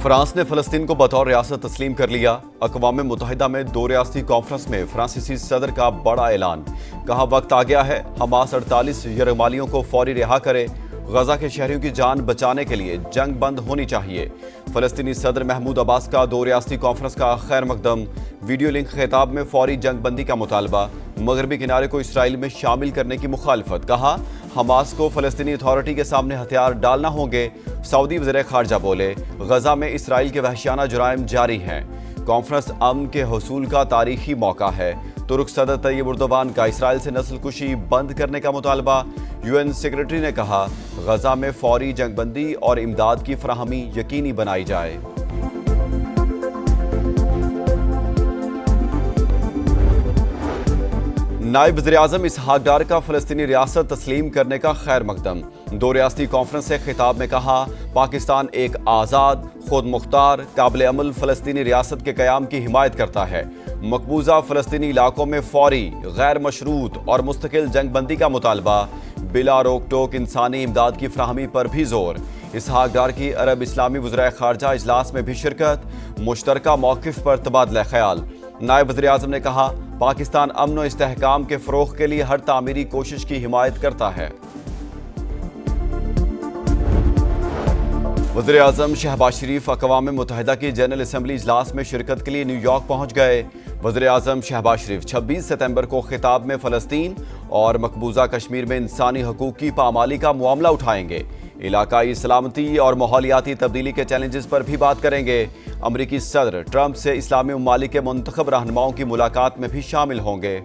France نے فلسطین کو بطور ریاست تسلیم کر لیا۔ اقوام متحدہ میں 2 ریاستی کانفرنس میں فرانسیسی صدر کا بڑا اعلان۔ کہا وقت آ گیا ہے حماس 48 یرغمالیوں کو فوری رہا کرے۔ غزہ کے شہریوں کی جان بچانے کے لیے جنگ بند ہونی چاہیے۔ فلسطینی صدر محمود عباس کا 2 ریاستی کانفرنس کا خیر مقدم۔ ویڈیو لنک خطاب میں فوری جنگ بندی کا مطالبہ۔ مغربی کنارے کو اسرائیل میں شامل کرنے کی مخالفت۔ کہا حماس کو فلسطینی اتھارٹی کے سامنے ہتھیار ڈالنا ہوں گے۔ سعودی وزیر خارجہ بولے غزہ میں اسرائیل کے وحشیانہ جرائم جاری ہیں۔ کانفرنس امن کے حصول کا تاریخی موقع ہے۔ ترک صدر طیب اردوان کا اسرائیل سے نسل کشی بند کرنے کا مطالبہ۔ UN سیکریٹری نے کہا غزہ میں فوری جنگ بندی اور امداد کی فراہمی یقینی بنائی جائے۔ نائب وزیر اعظم اسحاق ڈار کا فلسطینی ریاست تسلیم کرنے کا خیر مقدم۔ 2 ریاستی کانفرنس سے خطاب میں کہا پاکستان ایک آزاد، خود مختار، قابل عمل فلسطینی ریاست کے قیام کی حمایت کرتا ہے۔ مقبوضہ فلسطینی علاقوں میں فوری، غیر مشروط اور مستقل جنگ بندی کا مطالبہ۔ بلا روک ٹوک انسانی امداد کی فراہمی پر بھی زور۔ اسحاق ڈار کی عرب اسلامی وزرائے خارجہ اجلاس میں بھی شرکت۔ مشترکہ موقف پر تبادلہ خیال۔ نائب وزیر اعظم نے کہا پاکستان امن و استحکام کے فروغ کے لیے ہر تعمیری کوشش کی حمایت کرتا ہے۔ وزیر اعظم شہباز شریف اقوام متحدہ کی جنرل اسمبلی اجلاس میں شرکت کے لیے نیو یارک پہنچ گئے۔ وزیر اعظم شہباز شریف 26 ستمبر کو خطاب میں فلسطین اور مقبوضہ کشمیر میں انسانی حقوق کی پامالی کا معاملہ اٹھائیں گے۔ علاقائی سلامتی اور ماحولیاتی تبدیلی کے چیلنجز پر بھی بات کریں گے۔ امریکی صدر ٹرمپ سے اسلامی ممالک کے منتخب رہنماؤں کی ملاقات میں بھی شامل ہوں گے۔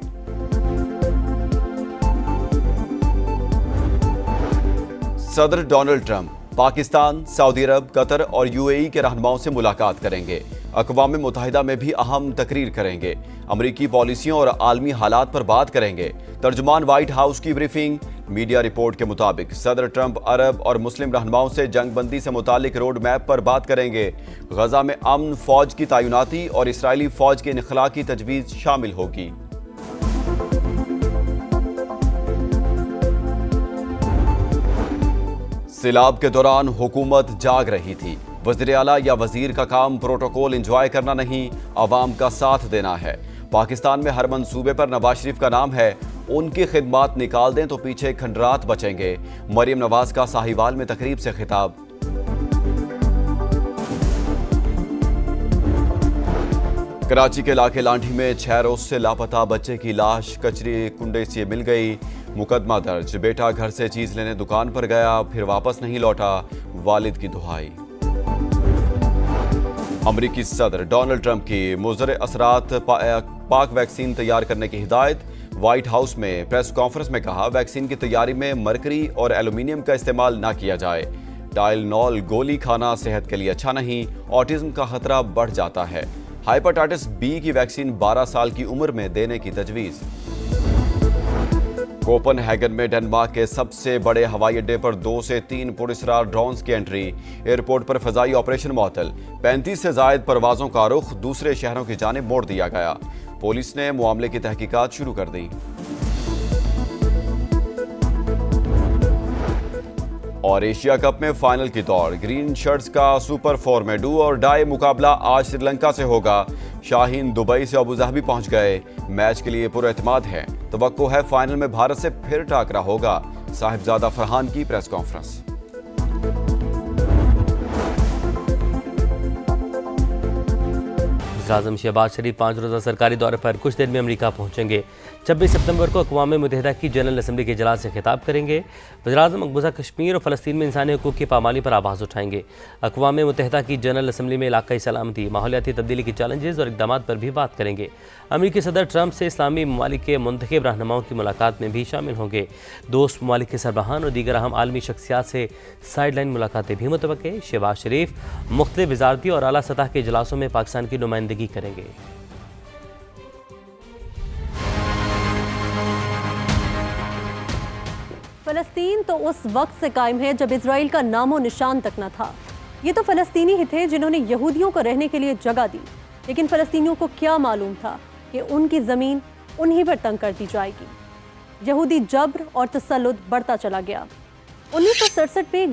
صدر ڈونلڈ ٹرمپ پاکستان، سعودی عرب، قطر اور UAE کے رہنماؤں سے ملاقات کریں گے۔ اقوام متحدہ میں بھی اہم تقریر کریں گے۔ امریکی پالیسیوں اور عالمی حالات پر بات کریں گے۔ ترجمان وائٹ ہاؤس کی بریفنگ۔ میڈیا رپورٹ کے مطابق صدر ٹرمپ عرب اور مسلم رہنماؤں سے جنگ بندی سے متعلق روڈ میپ پر بات کریں گے۔ غزہ میں امن، فوج کی تعیناتی اور اسرائیلی فوج کے انخلاء کی تجویز شامل ہوگی۔ سیلاب کے دوران حکومت جاگ رہی تھی۔ وزیر اعلیٰ یا وزیر کا کام پروٹوکول انجوائے کرنا نہیں، عوام کا ساتھ دینا ہے۔ پاکستان میں ہر منصوبے پر نواز شریف کا نام ہے، ان کی خدمات نکال دیں تو پیچھے کھنڈرات بچیں گے۔ مریم نواز کا ساہیوال میں تقریب سے خطاب۔ کراچی کے علاقے لانڈھی میں 6 روز سے لاپتہ بچے کی لاش کچرے کنڈے سے مل گئی۔ مقدمہ درج۔ بیٹا گھر سے چیز لینے دکان پر گیا، پھر واپس نہیں لوٹا، والد کی دہائی۔ امریکی صدر ڈونلڈ ٹرمپ کی مضر اثرات پاک ویکسین تیار کرنے کی ہدایت۔ وائٹ ہاؤس میں پریس کانفرنس میں کہا ویکسین کی تیاری میں مرکری اور ایلومینیم کا استعمال نہ کیا جائے۔ ٹائلنول گولی کھانا صحت کے لیے اچھا نہیں، آٹزم کا خطرہ بڑھ جاتا ہے۔ ہیپاٹائٹس B کی ویکسین 12 سال کی عمر میں دینے کی تجویز۔ کوپن ہیگن میں ڈنمارک کے سب سے بڑے ہوائی اڈے پر 2 سے 3 پراسرار ڈرونز کی انٹری۔ ایئرپورٹ پر فضائی آپریشن معطل۔ 35 سے زائد پروازوں کا رخ دوسرے شہروں کی جانب موڑ دیا گیا۔ پولیس نے معاملے کی تحقیقات شروع کر دی۔ اور ایشیا کپ میں فائنل کی دوڑ۔ گرین شرٹس کا سپر 4 میں ڈو اور ڈائی مقابلہ آج سری لنکا سے ہوگا۔ شاہین دبئی سے ابوظہبی پہنچ گئے۔ میچ کے لیے پر اعتماد ہے۔ توقع ہے فائنل میں بھارت سے پھر ٹاکرا ہوگا۔ صاحبزادہ فرحان کی پریس کانفرنس۔ وزیر اعظم شہباز شریف 5 روزہ سرکاری دورے پر کچھ دیر میں امریکہ پہنچیں گے۔ 26 ستمبر کو اقوام متحدہ کی جنرل اسمبلی کے اجلاس سے خطاب کریں گے۔ وزیر اعظم مقبوضہ کشمیر اور فلسطین میں انسانی حقوق کی پامالی پر آواز اٹھائیں گے۔ اقوام متحدہ کی جنرل اسمبلی میں علاقائی سلامتی، ماحولیاتی تبدیلی کے چیلنجز اور اقدامات پر بھی بات کریں گے۔ امریکی صدر ٹرمپ سے اسلامی ممالک کے منتخب رہنماؤں کی ملاقات میں بھی شامل ہوں گے۔ دوست ممالک کے سربراہان اور دیگر اہم عالمی شخصیات سے سائیڈ لائن ملاقاتیں بھی متوقع۔ شہباز شریف مختلف وزارتی اور اعلیٰ سطح کے اجلاسوں میں پاکستان کی نمائندگی کریں گے۔ فلسطین تو اس وقت سے قائم ہے جب اسرائیل کا نام و نشان تک نہ تھا۔ یہ تو فلسطینی ہی تھے جنہوں نے یہودیوں کو رہنے کے لیے جگہ دی، لیکن فلسطینیوں کو کیا معلوم تھا کہ ان کی زمین انہی پر تنگ کر دی جائے گی۔ یہودی جبر اور تسلط بڑھتا چلا گیا۔ 1967 میں